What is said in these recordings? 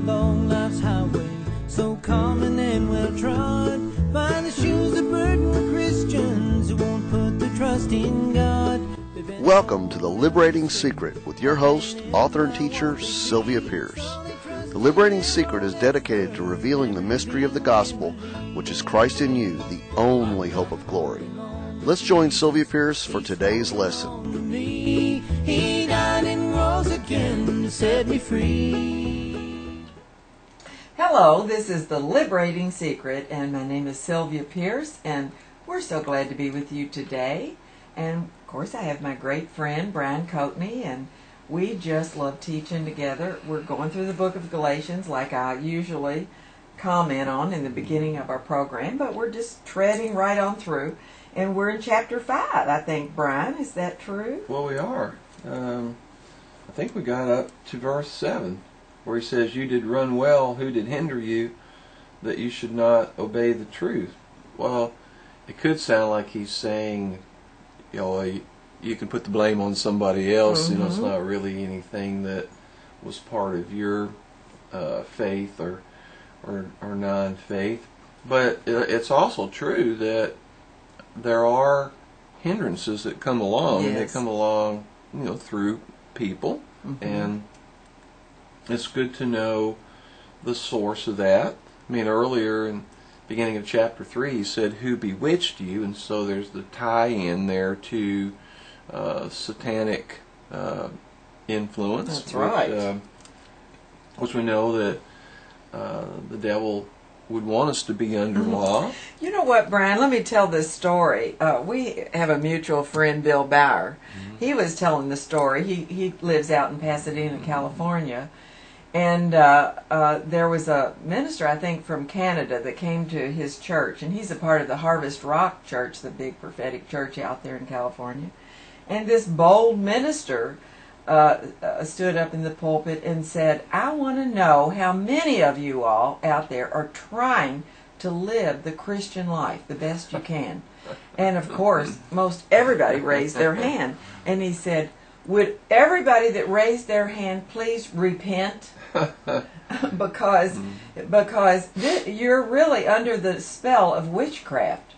along life's highway, so common and well trod, by the shoes of burden with Christians who won't put their trust in God. Welcome to The Liberating Secret with your host, author and teacher, Sylvia Pearce. The Liberating Secret is dedicated to revealing the mystery of the gospel, which is Christ in you, the only hope of glory. Let's join Sylvia Pearce for today's lesson. He died and rose again to set me free. Hello, this is The Liberating Secret, and my name is Sylvia Pearce, and we're so glad to be with you today. And of course, I have my great friend, Brian Coatney, and we just love teaching together. We're going through the book of Galatians like I usually comment on in the beginning of our program, but we're just treading right on through. And we're in chapter 5, I think, Brian. Is that true? Well, we are. I think we got up to verse 7, where he says, "You did run well, who did hinder you, that you should not obey the truth?" Well, it could sound like he's saying, you can put the blame on somebody else. Mm-hmm. It's not really anything that was part of your faith or non-faith. But it's also true that there are hindrances that come along, and they come along, through people, and it's good to know the source of that. I mean, earlier in the beginning of chapter 3, he said, "Who bewitched you?" And so there's the tie-in there to Satanic influence. That's right. Which we know that the devil would want us to be under law. You know what, Brian? Let me tell this story. We have a mutual friend, Bill Bauer. He was telling the story. He lives out in Pasadena, California. And there was a minister, I think, from Canada that came to his church. And he's a part of the Harvest Rock Church, the big prophetic church out there in California. And this bold minister stood up in the pulpit and said, "I want to know how many of you all out there are trying to live the Christian life the best you can." And of course, most everybody raised their hand. And he said, "Would everybody that raised their hand please repent?" because you're really under the spell of witchcraft.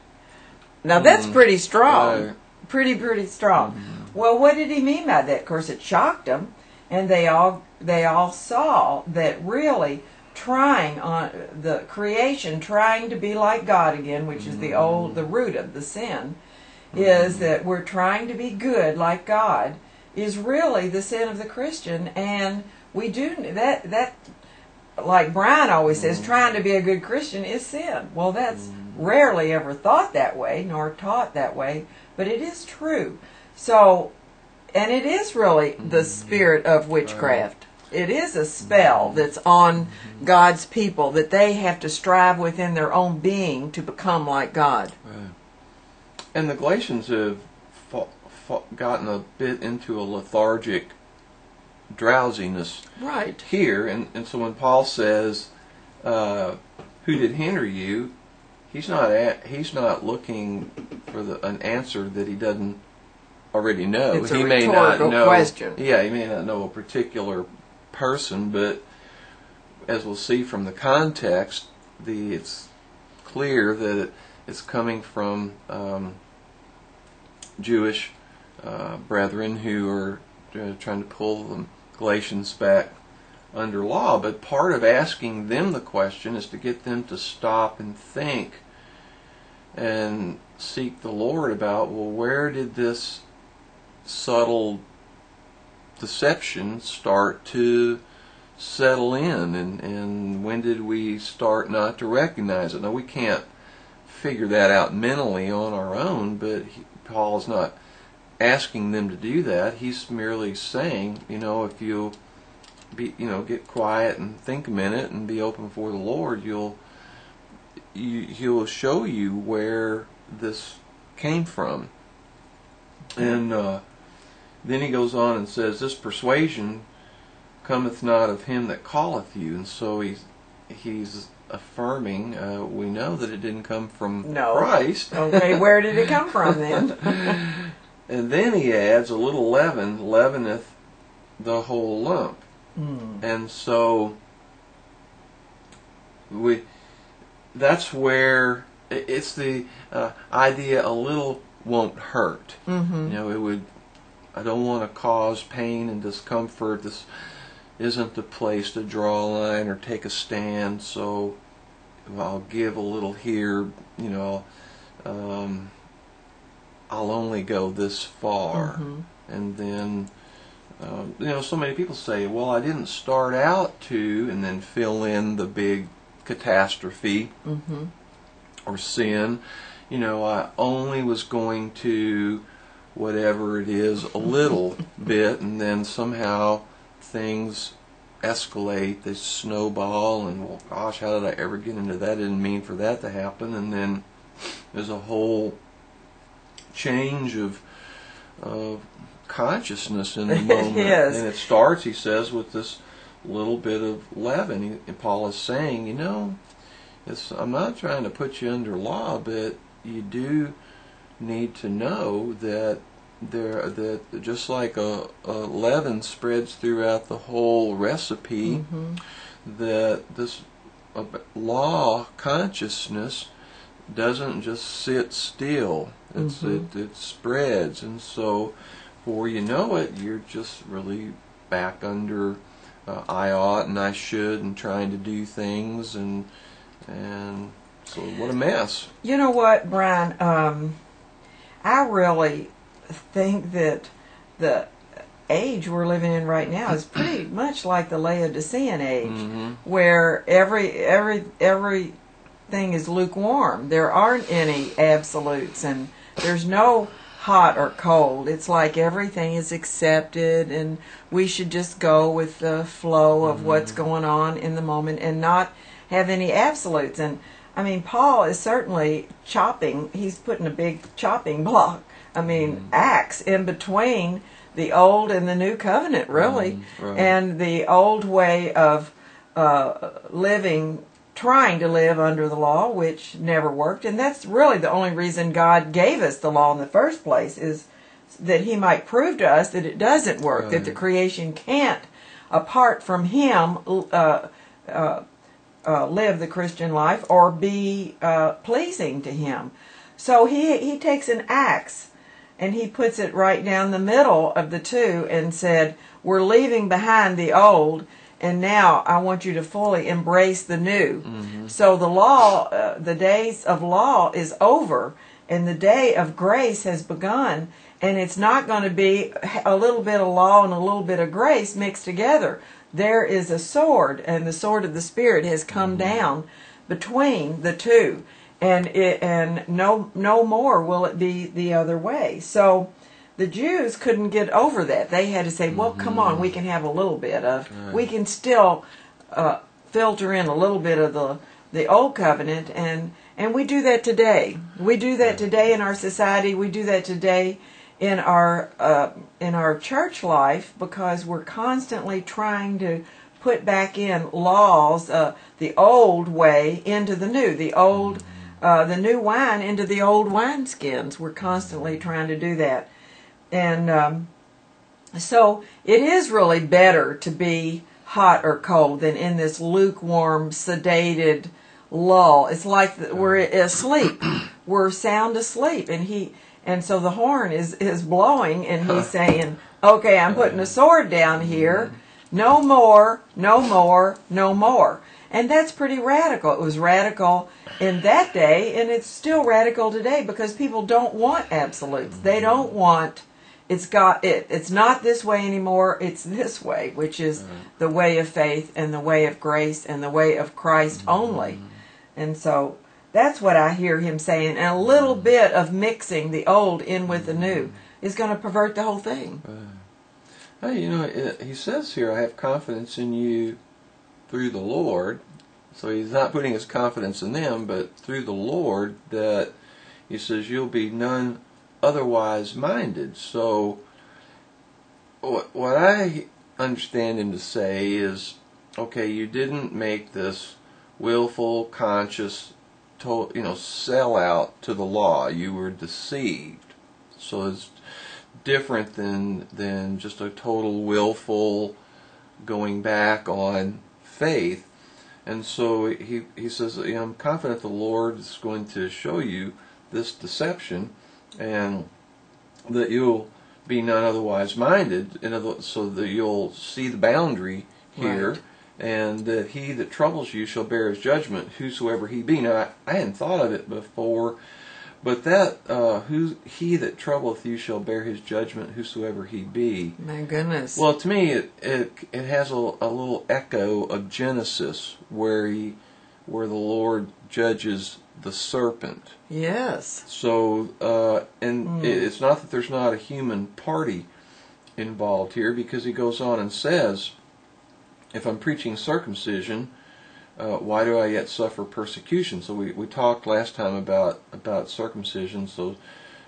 Now that's pretty strong. Pretty strong. Well, what did he mean by that? Of course, it shocked them, and they all saw that really trying on the creation, trying to be like God again, which is the root of the sin, is that we're trying to be good like God, is really the sin of the Christian, and we do that. Like Brian always says, trying to be a good Christian is sin. Well, that's rarely ever thought that way, nor taught that way, but it is true. So, and it is really the spirit of witchcraft. It is a spell that's on God's people, that they have to strive within their own being to become like God. Right. And the Galatians have gotten a bit into a lethargic drowsiness here. And so when Paul says, "Who did hinder you?" he's not looking for an answer that he doesn't already know. It's he a may not know question. Yeah, he may not know a particular person, but as we'll see from the context, it's clear that it's coming from Jewish brethren who are trying to pull the Galatians back under law. But part of asking them the question is to get them to stop and think and seek the Lord about, well, where did this subtle deception start to settle in, and when did we start not to recognize it? Now, we can't figure that out mentally on our own, but Paul is not asking them to do that. He's merely saying, if you get quiet and think a minute and be open for the Lord, He'll show you where this came from. And then he goes on and says, "This persuasion cometh not of him that calleth you." And so he's affirming, we know that it didn't come from Christ. Okay, where did it come from then? And then he adds, "A little leaven leaveneth the whole lump." And so that's where it's the idea a little won't hurt. Mm-hmm. I don't want to cause pain and discomfort. This isn't the place to draw a line or take a stand, so I'll give a little here, I'll only go this far. Mm-hmm. And then, so many people say, well, I didn't start out to, and then fill in the big catastrophe Mm-hmm. or sin. I only was going to whatever it is a little bit, and then somehow things escalate, they snowball, and well, gosh, how did I ever get into that? I didn't mean for that to happen. And then there's a whole change of consciousness in the moment. Yes. And it starts, he says, with this little bit of leaven. Paul is saying, I'm not trying to put you under law, but you do need to know that just like a leaven spreads throughout the whole recipe, Mm-hmm. that this law consciousness doesn't just sit still. It spreads, and so before you know it, you're just really back under I ought and I should, and trying to do things, and so what a mess. You know what, Brian? I really think that the age we're living in right now is pretty much like the Laodicean age, Mm-hmm. where everything is lukewarm. There aren't any absolutes, and there's no hot or cold. It's like everything is accepted, and we should just go with the flow of what's going on in the moment and not have any absolutes. And I mean, Paul is certainly he's putting a big chopping block, axe in between the old and the new covenant, really. Right. And the old way of trying to live under the law, which never worked. And that's really the only reason God gave us the law in the first place, is that he might prove to us that it doesn't work, Right. that the creation can't, apart from him, live the Christian life or be pleasing to him. So he takes an axe and he puts it right down the middle of the two and said, we're leaving behind the old, and now I want you to fully embrace the new. Mm-hmm. So the law, the days of law is over, and the day of grace has begun, and it's not going to be a little bit of law and a little bit of grace mixed together. There is a sword, and the sword of the Spirit has come down between the two, and no more will it be the other way. So the Jews couldn't get over that. They had to say, well, come on, we can have a little bit of, we can still filter in a little bit of the old covenant, and we do that today. We do that today in our society. We do that today in our church life, because we're constantly trying to put back in laws, the old way into the new, the new wine into the old wineskins. We're constantly trying to do that. And so it is really better to be hot or cold than in this lukewarm, sedated lull. It's like we're asleep. We're sound asleep. And so the horn is blowing, and he's saying, okay, I'm putting a sword down here. No more, no more, no more. And that's pretty radical. It was radical in that day, and it's still radical today, because people don't want absolutes. They don't want, it's not this way anymore, it's this way, which is the way of faith and the way of grace and the way of Christ only. And so that's what I hear him saying. And a little bit of mixing the old in with the new is going to pervert the whole thing. Hey, he says here, I have confidence in you through the Lord. So he's not putting his confidence in them, but through the Lord, that he says you'll be none otherwise minded. So what I understand him to say is, okay, you didn't make this willful, conscious, sell out to the law. You were deceived. So it's different than just a total willful going back on faith. And so he says, I'm confident the Lord is going to show you this deception, and that you'll be not otherwise minded, so that you'll see the boundary here, Right. and that he that troubles you shall bear his judgment, whosoever he be. Now, I hadn't thought of it before, but that he that troubleth you shall bear his judgment, whosoever he be. My goodness. Well, to me, it has a little echo of Genesis, where the Lord judges the serpent. Yes. So, it's not that there's not a human party involved here, because he goes on and says, if I'm preaching circumcision, why do I yet suffer persecution? So we talked last time about circumcision, so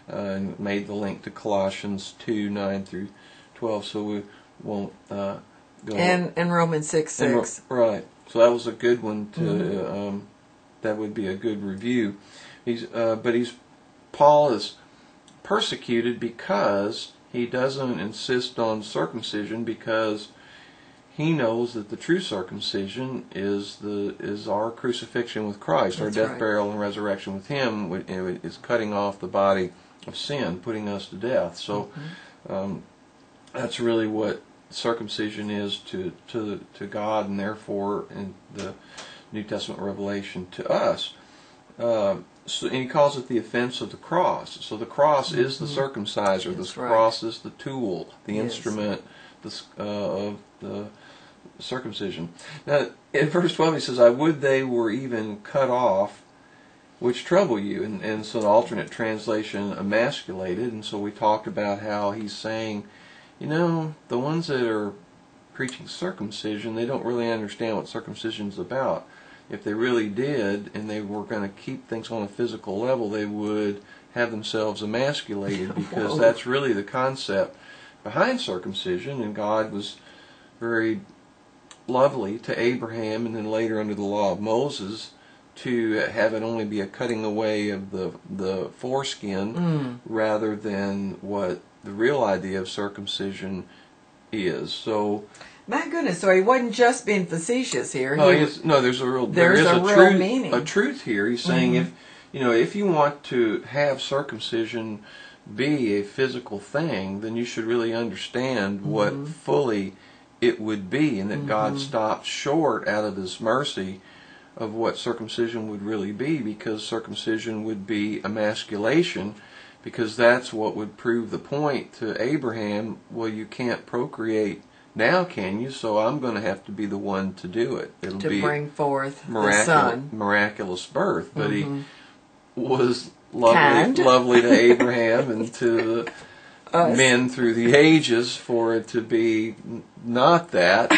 and made the link to Colossians 2:9 through 12. So we won't go. And Romans 6:6. Right. So that was a good one to. That would be a good review. Paul is persecuted because he doesn't insist on circumcision, because he knows that the true circumcision is our crucifixion with Christ, That's our death, right. burial, and resurrection with Him. Is cutting off the body of sin, putting us to death. So that's really what circumcision is to God, and therefore in the New Testament revelation to us. And he calls it the offense of the cross. So the cross is the circumciser. That's The right. cross is the tool, the Yes. instrument of the circumcision. Now, in verse 12 he says, I would they were even cut off, which trouble you. And so the alternate translation, emasculated. And so we talked about how he's saying, the ones that are preaching circumcision, they don't really understand what circumcision's about. If they really did, and they were going to keep things on a physical level, they would have themselves emasculated, because that's really the concept behind circumcision. And God was very lovely to Abraham, and then later under the law of Moses, to have it only be a cutting away of the foreskin, rather than what the real idea of circumcision is. So, My goodness, so he wasn't just being facetious here. there's a real real meaning. A truth here. He's saying if you want to have circumcision be a physical thing, then you should really understand what fully it would be, and that God stopped short out of His mercy of what circumcision would really be, because circumcision would be emasculation, because that's what would prove the point to Abraham. Well, you can't procreate now, can you? So I'm going to have to be the one to do it. It'll to be bring forth the son. Miraculous birth. But he was lovely to Abraham and to men through the ages for it to be not that.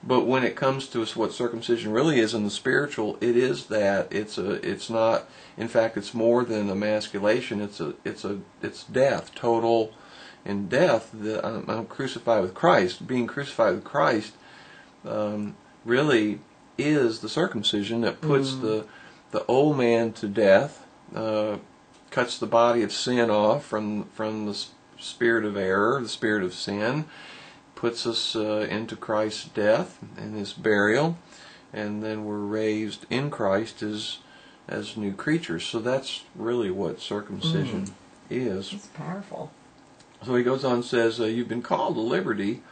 But when it comes to what circumcision really is in the spiritual, it is that. It's not. In fact, it's more than emasculation. It's death, total. In death, I'm crucified with Christ. Being crucified with Christ really is the circumcision that puts the old man to death, cuts the body of sin off from the spirit of error, the spirit of sin, puts us into Christ's death and His burial, and then we're raised in Christ as new creatures. So that's really what circumcision is. It's powerful. So he goes on and says, you've been called to liberty,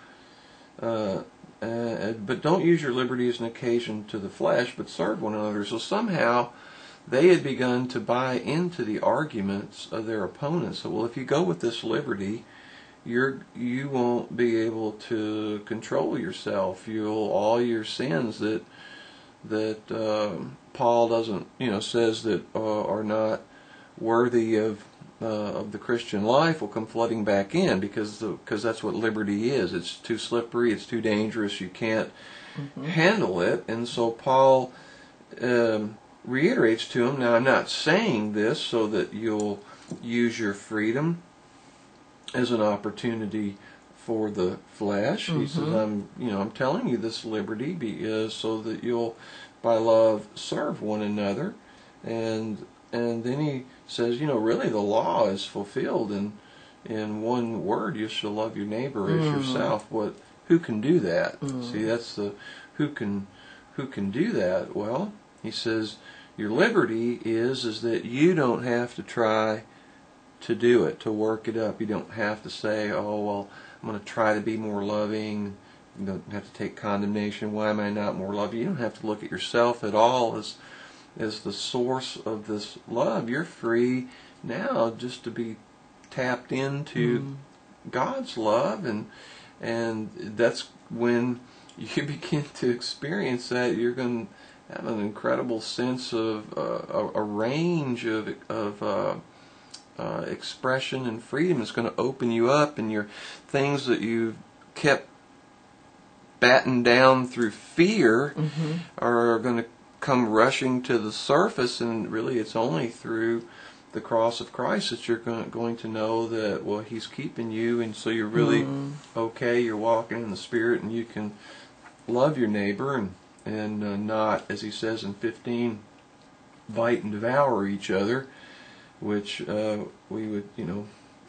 but don't use your liberty as an occasion to the flesh, but serve one another. So somehow they had begun to buy into the arguments of their opponents. So, well, if you go with this liberty, you won't be able to control yourself. All your sins that Paul doesn't, says that are not worthy of the Christian life will come flooding back in, because that's what liberty is. It's too slippery, it's too dangerous, you can't handle it. And so Paul reiterates to him, now I'm not saying this so that you'll use your freedom as an opportunity for the flesh. He says, I'm telling you this liberty so that you'll by love serve one another. And then he says, really the law is fulfilled in one word, you shall love your neighbor as yourself. Who can do that? See, that's the who who can do that? Well, he says, your liberty is that you don't have to try to do it, to work it up. You don't have to say, oh, well, I'm going to try to be more loving. You don't have to take condemnation. Why am I not more loving? You don't have to look at yourself at all as the source of this love. You're free now just to be tapped into God's love, and that's when you begin to experience that. You're going to have an incredible sense of a range of expression and freedom. It's going to open you up, and your things that you've kept battened down through fear are going to come rushing to the surface, and really it's only through the cross of Christ that you're going to know that, well, He's keeping you, and so you're really okay, you're walking in the Spirit, and you can love your neighbor and not, as he says in 15, bite and devour each other, which we would,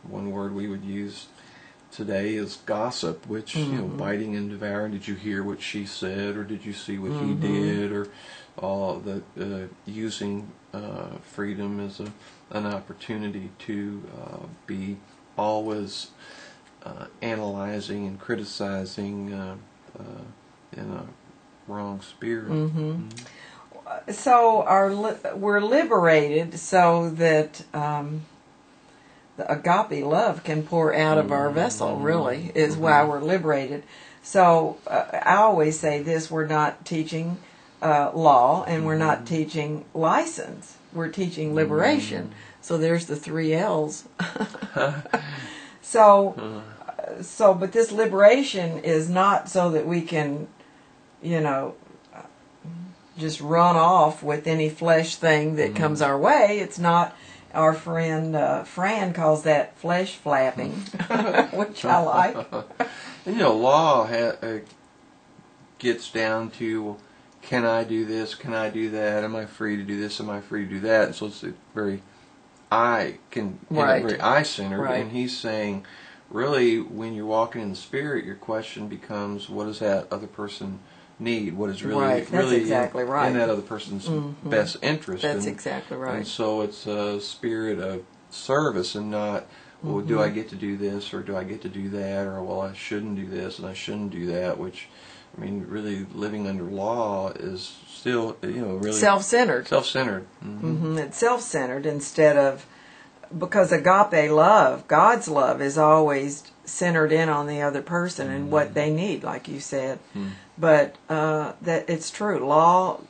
one word we would use today is gossip, which, biting and devouring. Did you hear what she said, or did you see what he did, or all the using freedom as an opportunity to be always analyzing and criticizing in a wrong spirit. So we're liberated so that the agape love can pour out of our vessel, really, is why we're liberated. So I always say this, we're not teaching law, and we're not teaching license. We're teaching liberation. So there's the 3 L's. But this liberation is not so that we can, just run off with any flesh thing that comes our way. It's not. Our friend Fran calls that flesh flapping, which I like. And law gets down to, can I do this? Can I do that? Am I free to do this? Am I free to do that? And so it's very very eye-centered. Right. And he's saying, really, when you're walking in the Spirit, your question becomes, what does that other person need? What is really exactly in that other person's best interest? That's exactly right. And so it's a spirit of service, and not, well, do I get to do this, or do I get to do that, or, well, I shouldn't do this and I shouldn't do that, which, really living under law is still, really self-centered. Self-centered. It's self-centered instead of, because agape love, God's love, is always centered in on the other person and what they need, like you said. But that it's true. Law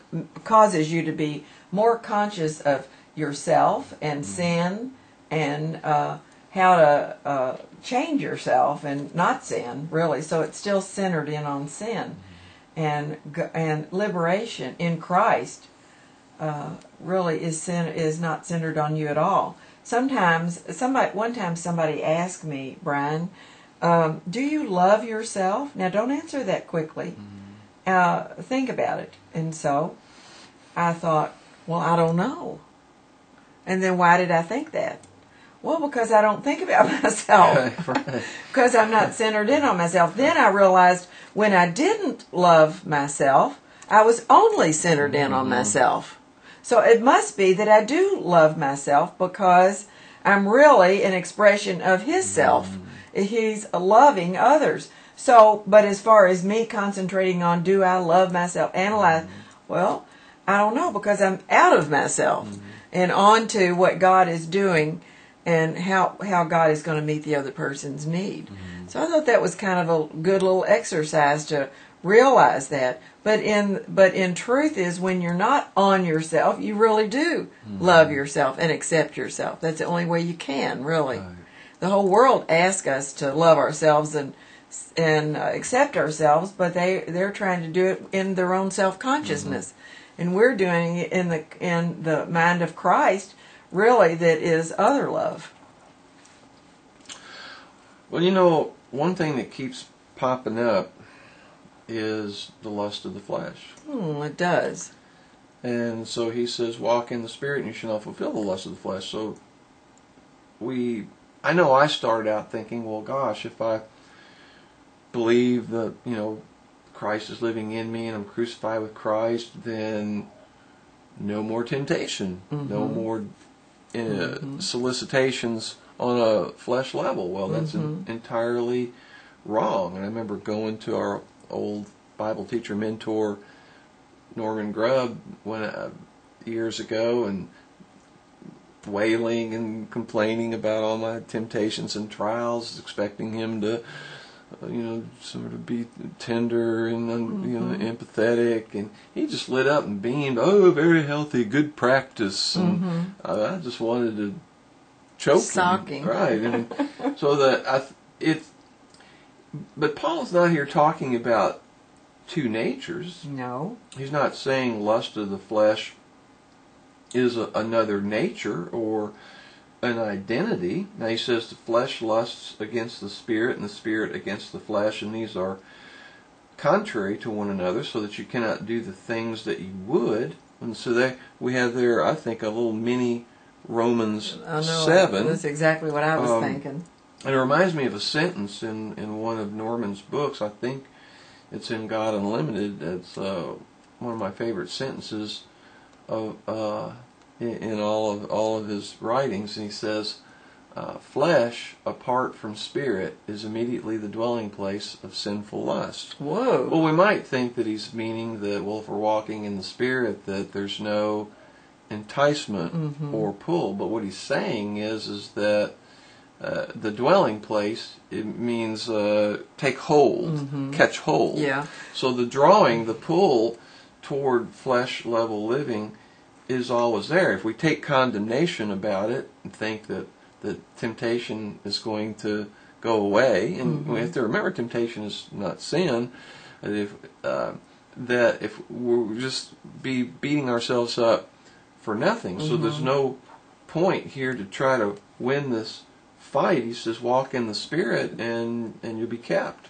causes you to be more conscious of yourself and sin, and how to change yourself and not sin, really. So it's still centered in on sin. And liberation in Christ really is not centered on you at all. One time somebody asked me, Brian, do you love yourself? Now, don't answer that quickly. Think about it. And so I thought, well, I don't know. And then why did I think that? Well, because I don't think about myself. Because I'm not centered in on myself. Then I realized when I didn't love myself, I was only centered in on myself. So it must be that I do love myself, because I'm really an expression of His self. He's loving others. So, but as far as me concentrating on, do I love myself, analyze, well, I don't know, because I'm out of myself and on to what God is doing and how God is going to meet the other person's need. So I thought that was kind of a good little exercise to realize that. But in truth is, when you're not on yourself, you really do love yourself and accept yourself. That's the only way you can, really. Right. The whole world asks us to love ourselves and accept ourselves, but they're trying to do it in their own self-consciousness. And we're doing it in the mind of Christ, really, that is other love. Well, one thing that keeps popping up is the lust of the flesh. It does. And so he says, walk in the Spirit and you shall not fulfill the lust of the flesh. So I know I started out thinking, well, gosh, if I believe that, Christ is living in me and I'm crucified with Christ, then no more temptation, no more solicitations on a flesh level. Well, that's entirely wrong. And I remember going to our old Bible teacher mentor, Norman Grubb, years ago, and wailing and complaining about all my temptations and trials, expecting him to, sort of be tender and empathetic, and he just lit up and beamed. Oh, very healthy, good practice, and I just wanted to choke Socking. him, right? And so but Paul's not here talking about two natures. No, he's not saying lust of the flesh is another nature or an identity. Now he says the flesh lusts against the spirit and the spirit against the flesh, and these are contrary to one another, so that you cannot do the things that you would. And so we have there, I think, a little mini Romans 7. That's exactly what I was thinking. And it reminds me of a sentence in one of Norman's books. I think it's in God Unlimited. It's one of my favorite sentences in all of his writings. And he says, flesh apart from spirit is immediately the dwelling place of sinful lust. Whoa. Well, we might think that he's meaning that, well, if we're walking in the spirit, that there's no enticement or pull. But what he's saying is that the dwelling place, it means take hold, catch hold. Yeah. So the drawing, the pull toward flesh level living is always there. If we take condemnation about it and think that temptation is going to go away, and we have to remember temptation is not sin, that if we're just be beating ourselves up for nothing. So there's no point here to try to win this fight. He says walk in the Spirit and you'll be kept.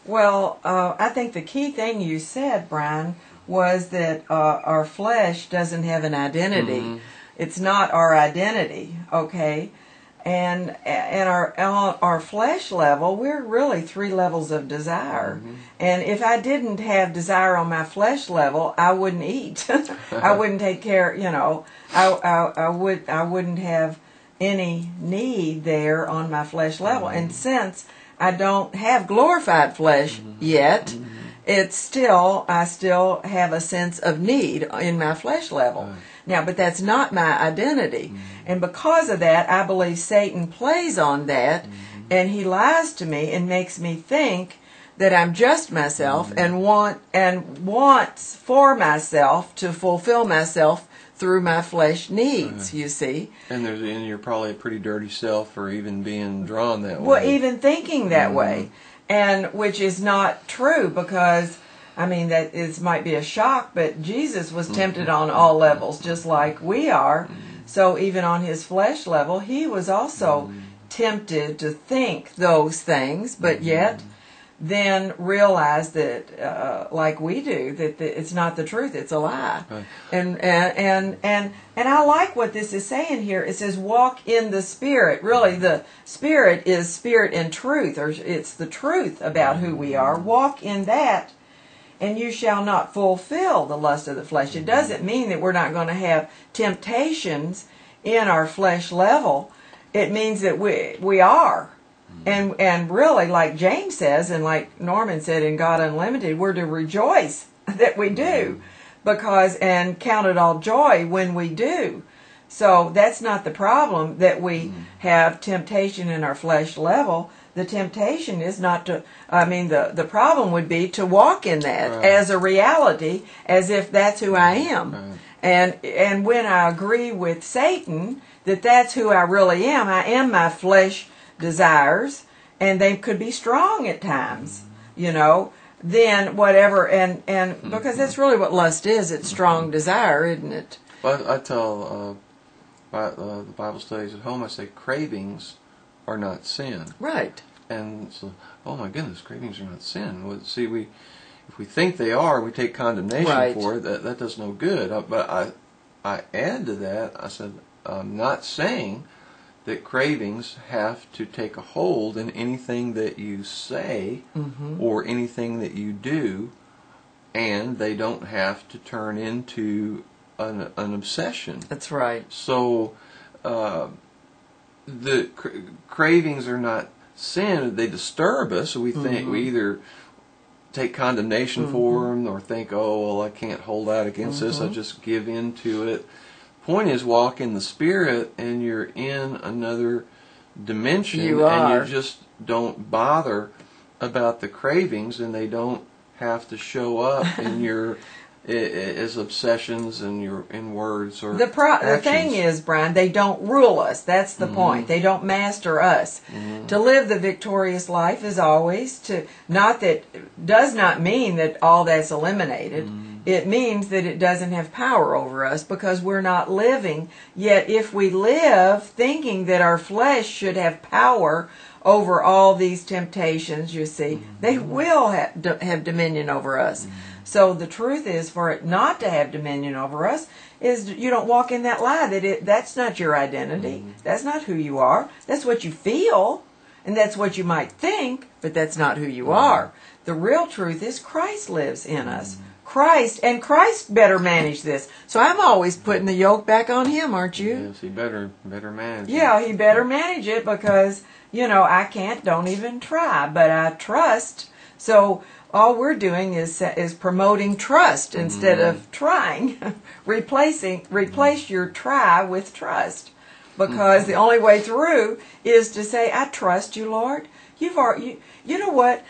Well, I think the key thing you said, Brian, was that our flesh doesn't have an identity. It's not our identity, okay? And our flesh level, we're really 3 levels of desire. And if I didn't have desire on my flesh level, I wouldn't eat. I wouldn't take care, I wouldn't have any need there on my flesh level. And since I don't have glorified flesh yet, I still have a sense of need in my flesh level. Now, but that's not my identity. And because of that, I believe Satan plays on that, and he lies to me and makes me think that I'm just myself and wants for myself to fulfill myself through my flesh needs, you see. And you're probably a pretty dirty self for even being drawn that way. Well, even thinking that way. And which is not true, because that might be a shock, but Jesus was tempted on all levels, just like we are. So even on his flesh level, he was also tempted to think those things, but yet then realize that, like we do, that it's not the truth; it's a lie. Right. And I like what this is saying here. It says, "Walk in the Spirit." Really, the Spirit is spirit and truth, or it's the truth about who we are. Walk in that, and you shall not fulfill the lust of the flesh. It doesn't mean that we're not going to have temptations in our flesh level. It means that we are. And really, like James says, and like Norman said in God Unlimited, we're to rejoice that we do, and count it all joy when we do. So that's not the problem, that we have temptation in our flesh level. The temptation is not to, the problem would be to walk in that as a reality, as if that's who I am. And when I agree with Satan that that's who I really am, I am my flesh desires, and they could be strong at times, then whatever, and because that's really what lust is, it's strong desire, isn't it? Well, I tell the Bible studies at home, I say cravings are not sin. Right. And so, oh my goodness, cravings are not sin. Well, see, if we think they are, we take condemnation for it, that does no good. But I add to that, I said, I'm not saying that cravings have to take a hold in anything that you say or anything that you do and they don't have to turn into an obsession. That's right. So the cravings are not sin. They disturb us. So we think we either take condemnation for them or think, oh, well, I can't hold out against this. I just give in to it. Point is, walk in the Spirit, and you're in another dimension, and you just don't bother about the cravings, and they don't have to show up in your as obsessions and in words or the thing is, Brian, they don't rule us. That's the point. They don't master us. To live the victorious life is always does not mean that all that's eliminated. It means that it doesn't have power over us because we're not living. Yet if we live thinking that our flesh should have power over all these temptations, you see, they will have dominion over us. So the truth is, for it not to have dominion over us, is you don't walk in that lie. That's not your identity. That's not who you are. That's what you feel, and that's what you might think, but that's not who you are. The real truth is Christ lives in us. Christ better manage this. So I'm always putting the yoke back on him, aren't you? Yes, he better manage it. Yeah, he better manage it because, I don't even try, but I trust. So all we're doing is promoting trust instead of trying. Replace your try with trust, because the only way through is to say, I trust you, Lord. You know what?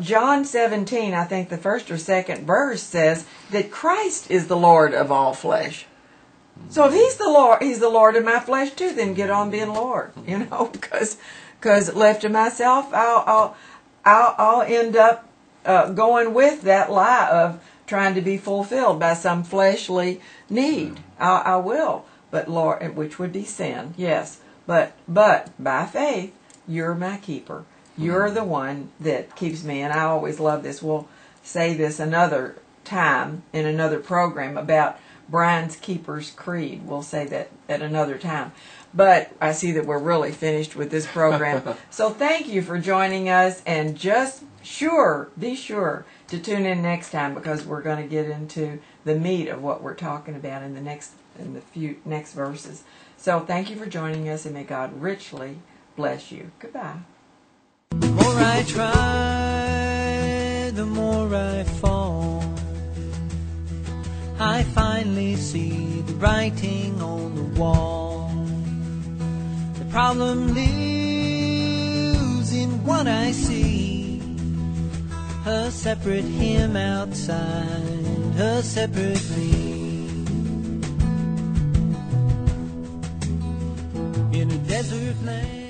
John 17, I think the first or second verse says that Christ is the Lord of all flesh. So if he's the Lord of my flesh too, then get on being Lord, because left to myself, I'll end up going with that lie of trying to be fulfilled by some fleshly need. I will, but Lord, which would be sin, yes. But by faith, you're my keeper. You're the one that keeps me. And I always love this. We'll say this another time in another program about Brian's Keeper's Creed. We'll say that at another time. But I see that we're really finished with this program. So thank you for joining us, and be sure to tune in next time, because we're going to get into the meat of what we're talking about in the few next verses. So thank you for joining us, and may God richly bless you. Goodbye. The more I try, the more I fall. I finally see the writing on the wall. The problem lives in what I see. A separate him outside, a separate me. In a desert land.